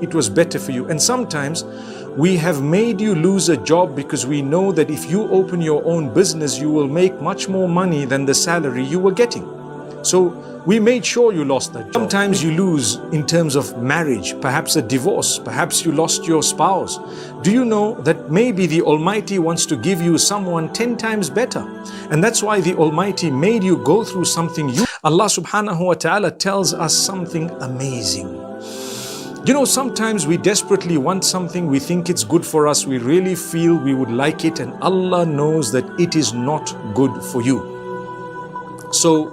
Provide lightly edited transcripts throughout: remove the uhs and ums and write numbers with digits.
it was better for you. And sometimes we have made you lose a job because we know that if you open your own business, you will make much more money than the salary you were getting. So we made sure you lost that job. Sometimes you lose in terms of marriage, perhaps a divorce, perhaps you lost your spouse. Do you know that maybe the Almighty wants to give you someone 10 times better? And that's why the Almighty made you go through something. Allah subhanahu wa ta'ala tells us something amazing. You know, sometimes we desperately want something, we think it's good for us, we really feel we would like it, and Allah knows that it is not good for you. So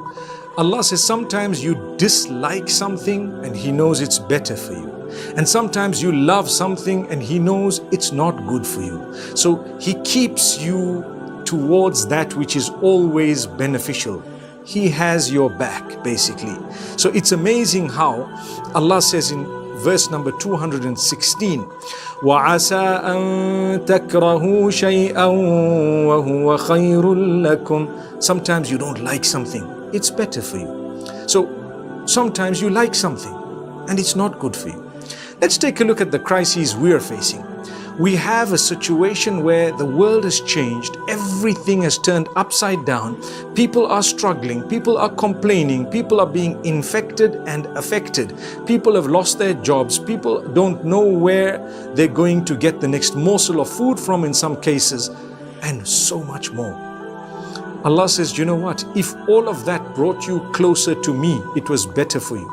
Allah says sometimes you dislike something and He knows it's better for you. And sometimes you love something and He knows it's not good for you. So He keeps you towards that which is always beneficial. He has your back, basically. So it's amazing how Allah says in verse number 216, وَعَسَىٰ أَن تَكْرَهُوا شَيْئًا وَهُوَ خَيْرٌ لَكُمْ. Sometimes you don't like something, it's better for you. So sometimes you like something and it's not good for you. Let's take a look at the crises we are facing. We have a situation where the world has changed, everything has turned upside down, people are struggling, people are complaining, people are being infected and affected, people have lost their jobs, people don't know where they're going to get the next morsel of food from in some cases, and so much more. Allah says, you know what, if all of that brought you closer to me, it was better for you.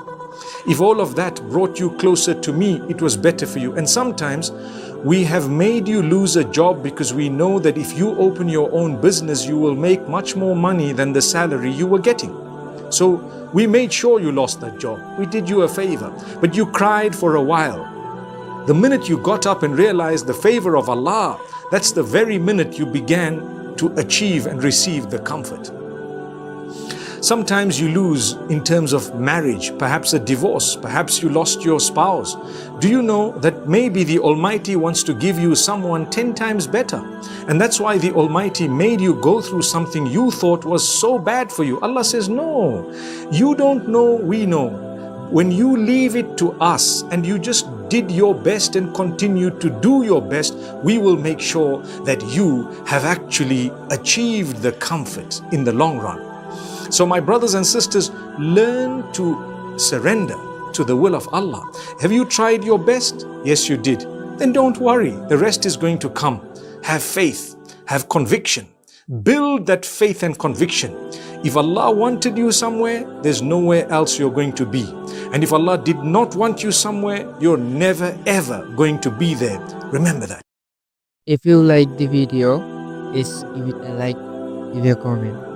If all of that brought you closer to me, it was better for you. And sometimes we have made you lose a job because we know that if you open your own business, you will make much more money than the salary you were getting. So we made sure you lost that job. We did you a favor, but you cried for a while. The minute you got up and realized the favor of Allah, that's the very minute you began to achieve and receive the comfort. Sometimes you lose in terms of marriage, perhaps a divorce, perhaps you lost your spouse. Do you know that maybe the Almighty wants to give you someone 10 times better? And that's why the Almighty made you go through something you thought was so bad for you. Allah says, no, you don't know, we know. When you leave it to us and you just did your best and continue to do your best, we will make sure that you have actually achieved the comfort in the long run. So my brothers and sisters, learn to surrender to the will of Allah. Have you tried your best? Yes, you did. Then don't worry. The rest is going to come. Have faith, have conviction. Build that faith and conviction. If Allah wanted you somewhere, there's nowhere else you're going to be. And if Allah did not want you somewhere, you're never ever going to be there. Remember that. If you like the video, please give it a like, give a comment.